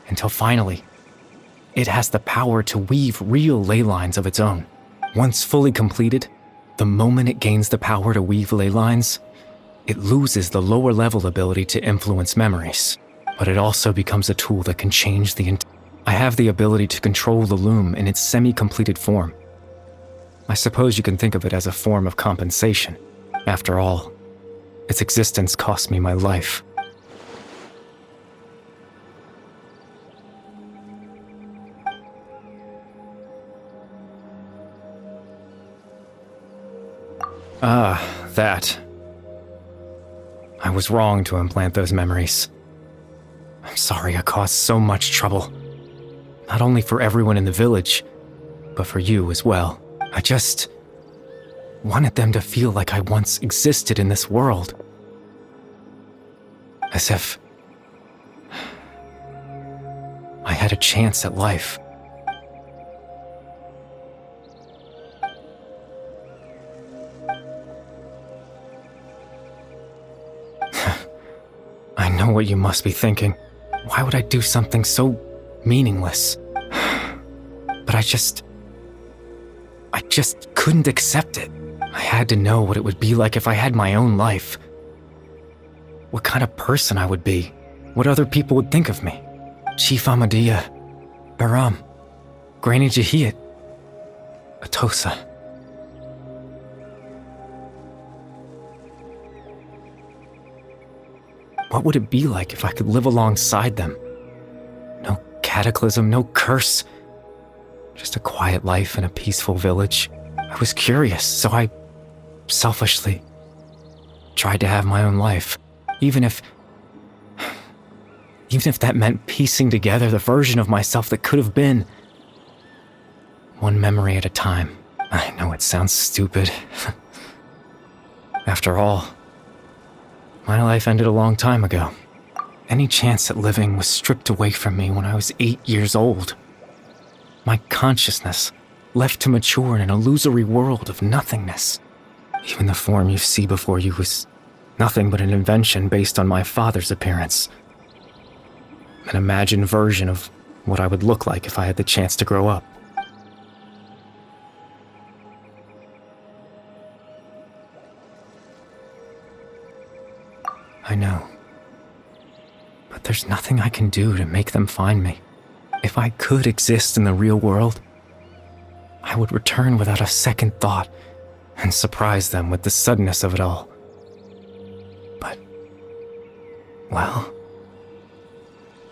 until finally, it has the power to weave real ley lines of its own. Once fully completed, the moment it gains the power to weave ley lines, it loses the lower level ability to influence memories, but it also becomes a tool that can change the I have the ability to control the loom in its semi-completed form. I suppose you can think of it as a form of compensation. After all, its existence cost me my life. That. I was wrong to implant those memories. I'm sorry I caused so much trouble. Not only for everyone in the village, but for you as well. I just wanted them to feel like I once existed in this world. As if I had a chance at life. I know what you must be thinking. Why would I do something so meaningless? But I just couldn't accept it. I had to know what it would be like if I had my own life. What kind of person I would be. What other people would think of me. Chief Ahmadiyya, Baram, Granny Jahiyat, Atosa. What would it be like if I could live alongside them? No cataclysm, no curse. Just a quiet life in a peaceful village. I was curious, so I selfishly tried to have my own life. Even if that meant piecing together the version of myself that could have been. One memory at a time. I know it sounds stupid. After all, my life ended a long time ago. Any chance at living was stripped away from me when I was 8 years old. My consciousness left to mature in an illusory world of nothingness. Even the form you see before you was nothing but an invention based on my father's appearance. An imagined version of what I would look like if I had the chance to grow up. I know. But there's nothing I can do to make them find me. If I could exist in the real world, I would return without a second thought and surprise them with the suddenness of it all. But, well,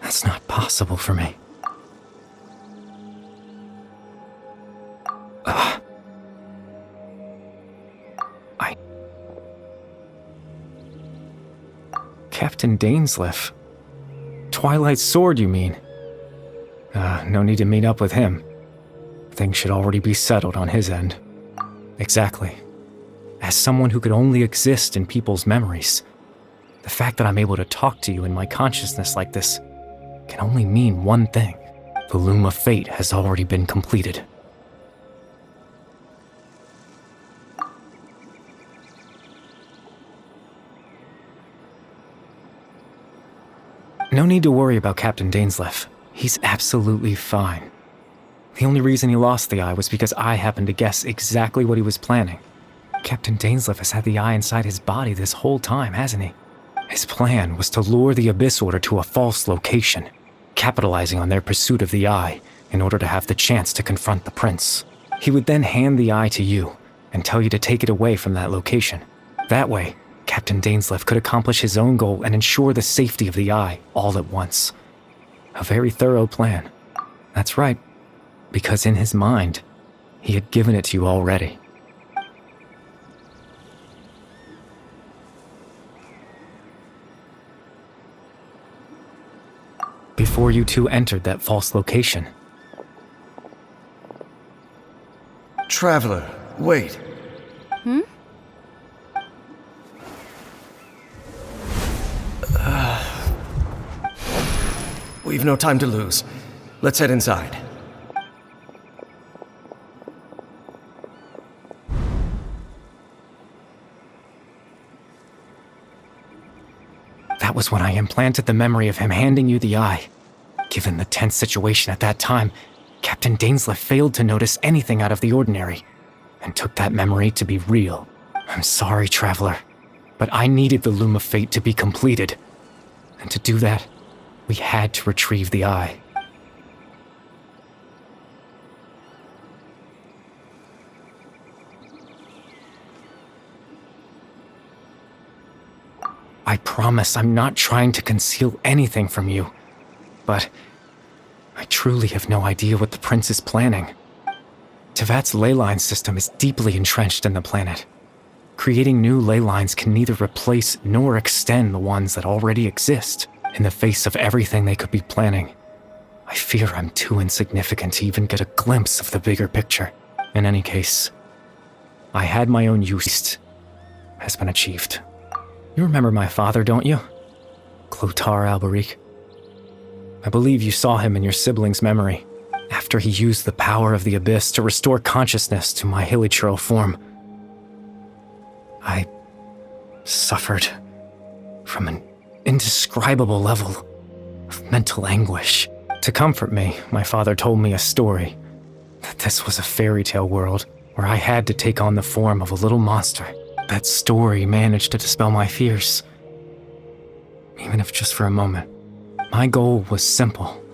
that's not possible for me. Captain Dainsleif. Twilight Sword, you mean? No need to meet up with him. Things should already be settled on his end. Exactly. As someone who could only exist in people's memories, the fact that I'm able to talk to you in my consciousness like this can only mean one thing. The loom of fate has already been completed. No need to worry about Captain Dainsleif. He's absolutely fine. The only reason he lost the eye was because I happened to guess exactly what he was planning. Captain Dainsleif has had the eye inside his body this whole time, hasn't he? His plan was to lure the Abyss Order to a false location, capitalizing on their pursuit of the eye in order to have the chance to confront the prince. He would then hand the eye to you and tell you to take it away from that location. That way, Captain Dainsleif could accomplish his own goal and ensure the safety of the eye all at once. A very thorough plan. That's right, because in his mind, he had given it to you already. Before you two entered that false location. Traveler, wait. We've no time to lose. Let's head inside. That was when I implanted the memory of him handing you the eye. Given the tense situation at that time, Captain Dainsleif failed to notice anything out of the ordinary, and took that memory to be real. I'm sorry, Traveler, but I needed the Loom of Fate to be completed. And to do that, we had to retrieve the eye. I promise I'm not trying to conceal anything from you, but I truly have no idea what the prince is planning. Teyvat's ley line system is deeply entrenched in the planet. Creating new ley lines can neither replace nor extend the ones that already exist. In the face of everything they could be planning, I fear I'm too insignificant to even get a glimpse of the bigger picture. In any case, I had my own use has been achieved. You remember my father, don't you? Clotar Alberic. I believe you saw him in your sibling's memory, after he used the power of the Abyss to restore consciousness to my hilichurl form. I suffered from an indescribable level of mental anguish. To comfort me, my father told me a story, that this was a fairy tale world where I had to take on the form of a little monster. That story managed to dispel my fears, even if just for a moment. My goal was simple: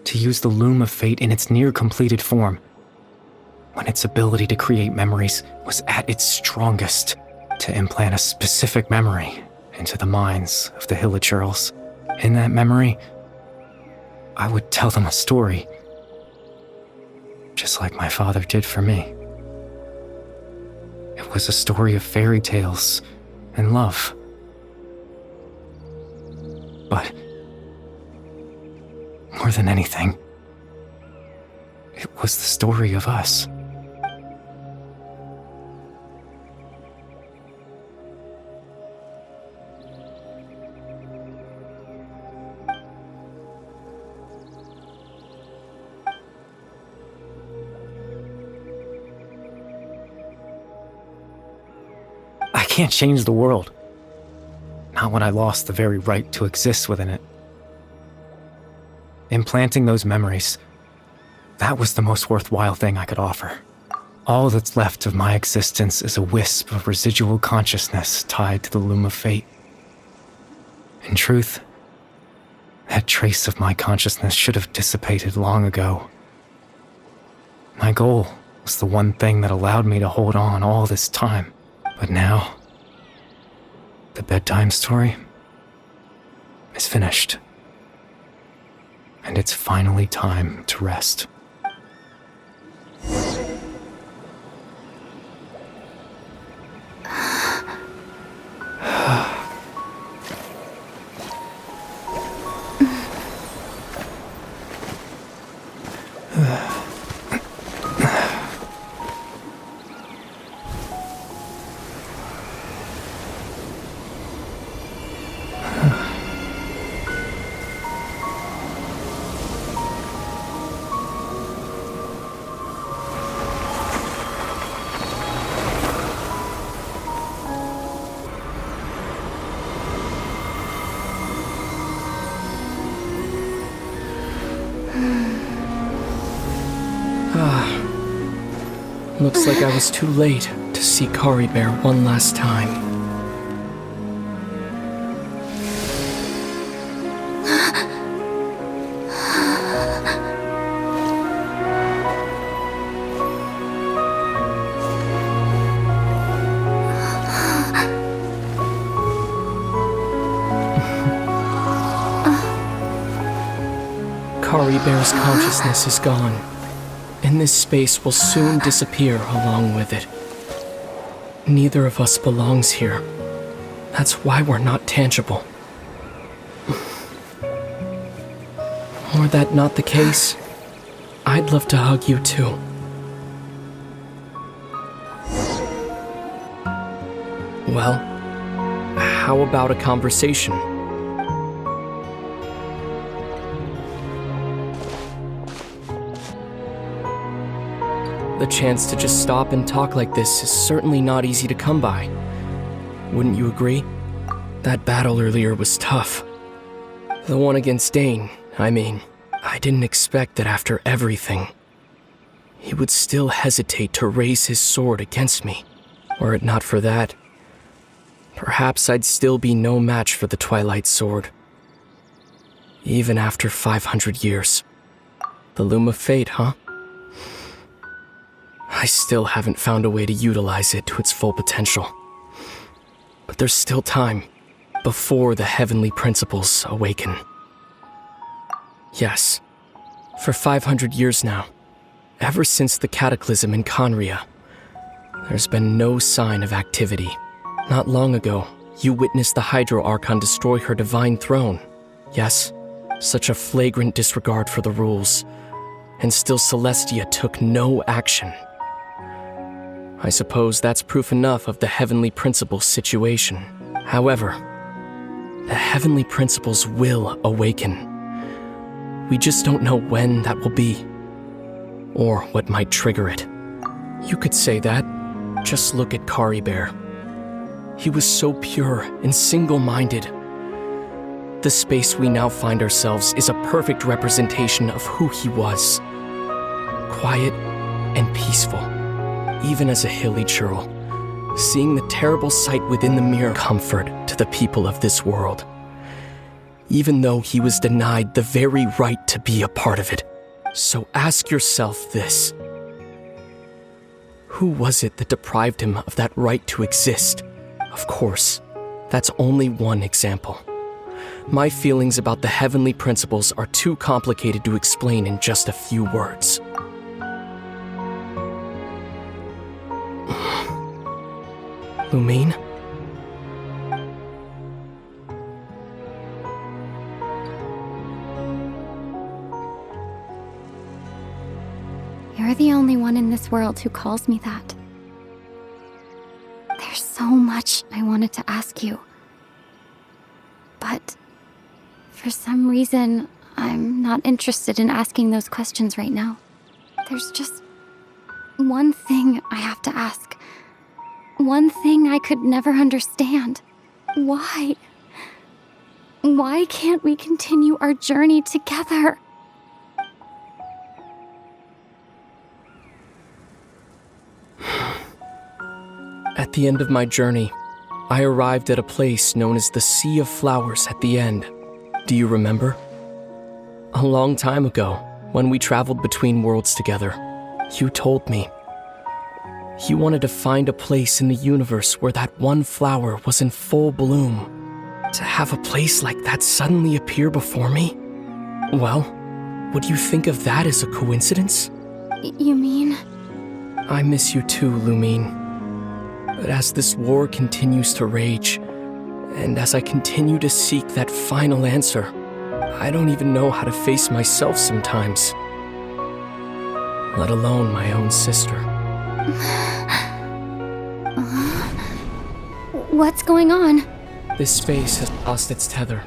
to use the Loom of Fate in its near-completed form, when its ability to create memories was at its strongest, to implant a specific memory into the minds of the hilichurls. In that memory, I would tell them a story, just like my father did for me. It was a story of fairy tales and love. But more than anything, it was the story of us. I can't change the world. Not when I lost the very right to exist within it. Implanting those memories, that was the most worthwhile thing I could offer. All that's left of my existence is a wisp of residual consciousness tied to the Loom of Fate. In truth, that trace of my consciousness should have dissipated long ago. My goal was the one thing that allowed me to hold on all this time. But now, the bedtime story is finished. And it's finally time to rest. Looks like I was too late to see Kari Bear one last time. Kari Bear's consciousness is gone, and this space will soon disappear along with it. Neither of us belongs here. That's why we're not tangible. Were that not the case, I'd love to hug you too. Well, how about a conversation? The chance to just stop and talk like this is certainly not easy to come by. Wouldn't you agree? That battle earlier was tough. The one against Dane, I mean. I didn't expect that after everything, he would still hesitate to raise his sword against me. Were it not for that, perhaps I'd still be no match for the Twilight Sword. Even after 500 years. The Loom of Fate, huh? I still haven't found a way to utilize it to its full potential. But there's still time before the heavenly principles awaken. Yes, for 500 years now, ever since the cataclysm in Conria, there's been no sign of activity. Not long ago, you witnessed the Hydro Archon destroy her divine throne. Yes, such a flagrant disregard for the rules, and still Celestia took no action. I suppose that's proof enough of the Heavenly Principles situation. However, the Heavenly Principles will awaken. We just don't know when that will be, or what might trigger it. You could say that. Just look at Kari Bear. He was so pure and single-minded. The space we now find ourselves is a perfect representation of who he was. Quiet and peaceful, even as a hilly churl, seeing the terrible sight within the mirror comfort to the people of this world, even though he was denied the very right to be a part of it. So ask yourself this. Who was it that deprived him of that right to exist? Of course, that's only one example. My feelings about the heavenly principles are too complicated to explain in just a few words. Lumine? You're the only one in this world who calls me that. There's so much I wanted to ask you. But for some reason, I'm not interested in asking those questions right now. There's just one thing I have to ask. One thing I could never understand. Why? Why can't we continue our journey together? At the end of my journey, I arrived at a place known as the Sea of Flowers at the end. Do you remember? A long time ago, when we traveled between worlds together, you told me you wanted to find a place in the universe where that one flower was in full bloom. To have a place like that suddenly appear before me? Well, would you think of that as a coincidence? You mean? I miss you too, Lumine. But as this war continues to rage, and as I continue to seek that final answer, I don't even know how to face myself sometimes. Let alone my own sister. What's going on? This space has lost its tether.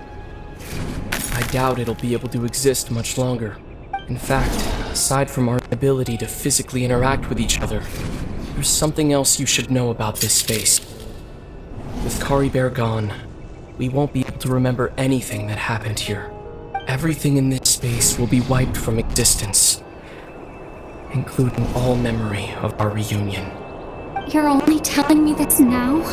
I doubt it'll be able to exist much longer. In fact, aside from our ability to physically interact with each other, there's something else you should know about this space. With Kari Bear gone, we won't be able to remember anything that happened here. Everything in this space will be wiped from existence. including all memory of our reunion. You're only telling me this now?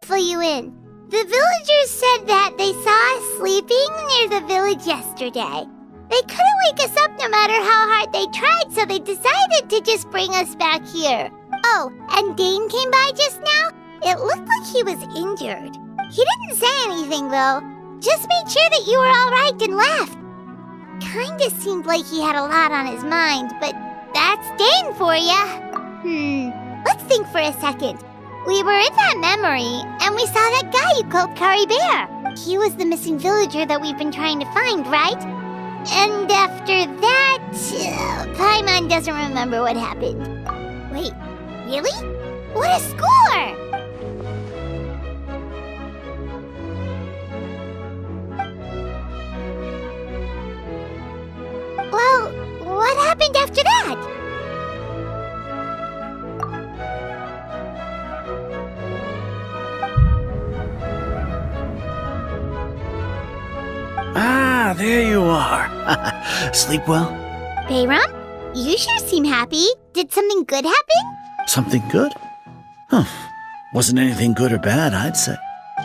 Fill you in. The villagers said that they saw us sleeping near the village yesterday. They couldn't wake us up no matter how hard they tried, so they decided to just bring us back here. Oh, and Dane came by just now. It looked like he was injured. He didn't say anything, though. Just made sure that you were all right and left. Kinda seemed like he had a lot on his mind, but that's Dane for ya. Let's think for a second. We were in that memory, and we saw that guy you called Kari Bear. He was the missing villager that we've been trying to find, right? And after that, Paimon doesn't remember what happened. Wait, really? What a score! Well, what happened after that? Ah, there you are. Sleep well? Bayram, you sure seem happy. Did something good happen? Something good? Huh. Wasn't anything good or bad, I'd say.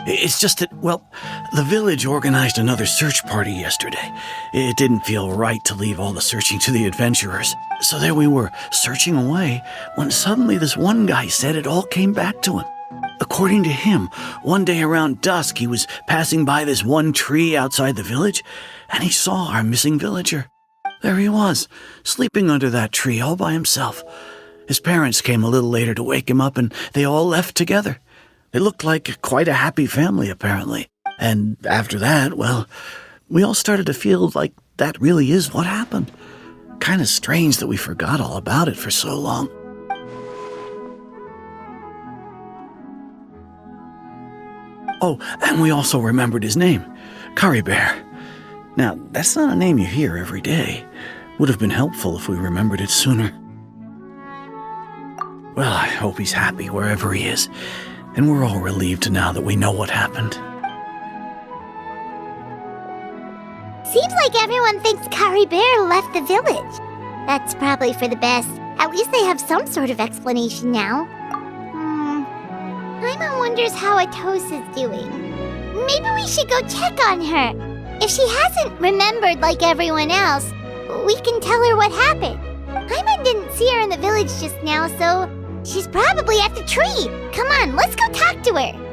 It's just that, well, the village organized another search party yesterday. It didn't feel right to leave all the searching to the adventurers. So there we were, searching away, when suddenly this one guy said it all came back to him. According to him, one day around dusk, he was passing by this one tree outside the village, and he saw our missing villager. There he was, sleeping under that tree all by himself. His parents came a little later to wake him up, and they all left together. They looked like quite a happy family, apparently. And after that, well, we all started to feel like that really is what happened. Kind of strange that we forgot all about it for so long. Oh, and we also remembered his name, Kari Bear. Now, that's not a name you hear every day. Would have been helpful if we remembered it sooner. Well, I hope he's happy wherever he is, and we're all relieved now that we know what happened. Seems like everyone thinks Kari Bear left the village. That's probably for the best. At least they have some sort of explanation now. Paimon wonders how Atosa's doing. Maybe we should go check on her. If she hasn't remembered like everyone else, we can tell her what happened. Paimon didn't see her in the village just now, so she's probably at the tree. Come on, let's go talk to her.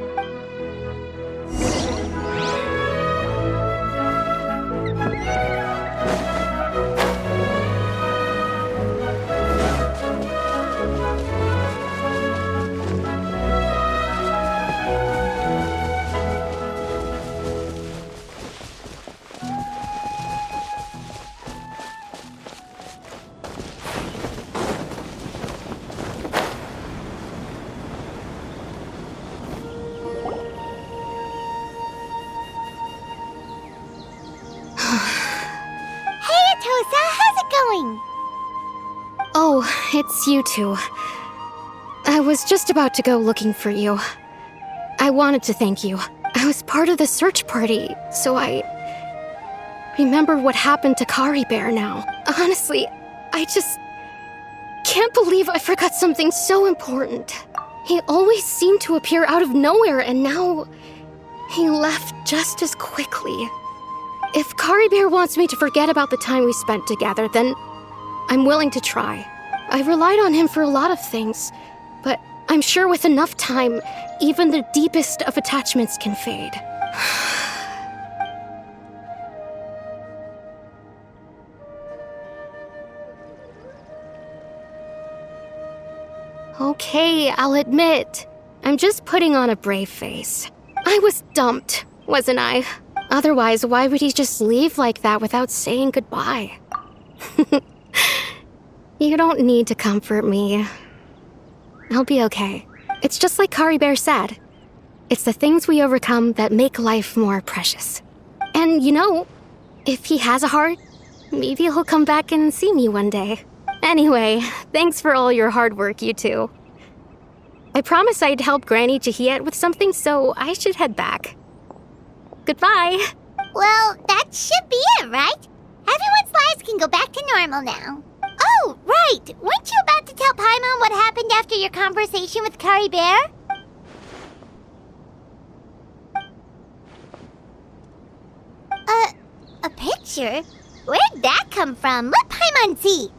Oh, it's you two. I was just about to go looking for you. I wanted to thank you. I was part of the search party, so I remember what happened to Kari Bear now. Honestly, I just can't believe I forgot something so important. He always seemed to appear out of nowhere, and now he left just as quickly. If Kari Bear wants me to forget about the time we spent together, then I'm willing to try. I relied on him for a lot of things, but I'm sure with enough time, even the deepest of attachments can fade. Okay, I'll admit, I'm just putting on a brave face. I was dumped, wasn't I? Otherwise, why would he just leave like that without saying goodbye? You don't need to comfort me. I'll be okay. It's just like Kari Bear said. It's the things we overcome that make life more precious. And you know, if he has a heart, Maybe he'll come back and see me one day. Anyway, thanks for all your hard work, you two. I promised I'd help Granny Jahiet with something, so I should head back. Goodbye! Well, that should be it, right? Everyone's lives can go back to normal now. Oh, right! Weren't you about to tell Paimon what happened after your conversation with Curry Bear? A picture? Where'd that come from? Let Paimon see!